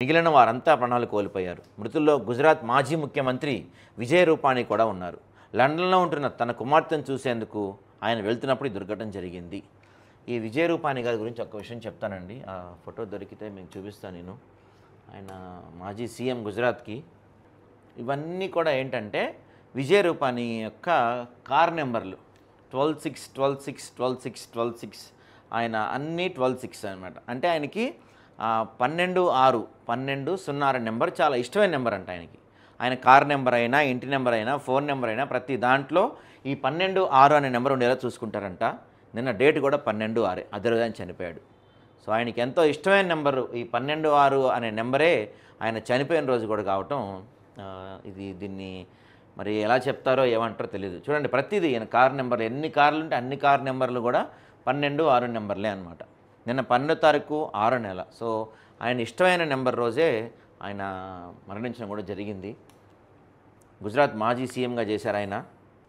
మిగిలిన వారంతా ప్రాణాలు కోల్పోయారు. మృతుల్లో గుజరాత్ మాజీ ముఖ్యమంత్రి విజయ్ రూపానీ కూడా ఉన్నారు. లండన్లో ఉంటున్న తన కుమార్తెను చూసేందుకు ఆయన వెళ్తున్నప్పుడు ఈ దుర్ఘటన జరిగింది. ఈ విజయ్ రూపానీ గారి గురించి ఒక విషయం చెప్తానండి. ఆ ఫోటో దొరికితే మీకు చూపిస్తాను నేను. ఆయన మాజీ సీఎం గుజరాత్కి. ఇవన్నీ కూడా ఏంటంటే విజయ్ రూపానీ యొక్క కార్ నెంబర్లు 12-6 12-6 12-6 12-6. ఆయన అన్నీ 12-6 అనమాట. అంటే ఆయనకి 12-6 12-06 నెంబర్ చాలా ఇష్టమైన నెంబర్ అంట ఆయనకి. ఆయన కార్ నెంబర్ అయినా, ఇంటి నెంబర్ అయినా, ఫోన్ నెంబర్ అయినా ప్రతి దాంట్లో ఈ 12-6 అనే నెంబర్ ఉండేలా చూసుకుంటారంట. నిన్న డేట్ కూడా 12-6, అదే రోజు ఆయన చనిపోయాడు. సో ఆయనకి ఎంతో ఇష్టమైన నెంబరు ఈ 12-6 అనే నెంబరే ఆయన చనిపోయిన రోజు కూడా కావటం. దీన్ని మరి ఎలా చెప్తారో ఏమంటారో తెలియదు. చూడండి, ప్రతిదీ ఈయన కార్ నెంబర్ ఎన్ని కార్లు ఉంటే అన్ని కార్ నెంబర్లు కూడా 12-6 నెంబర్లే అనమాట. నిన్న 12వ తారీఖు 6వ నెల. సో ఆయన ఇష్టమైన నెంబర్ రోజే ఆయన మరణించడం కూడా జరిగింది. గుజరాత్ మాజీ సీఎంగా చేశారు ఆయన.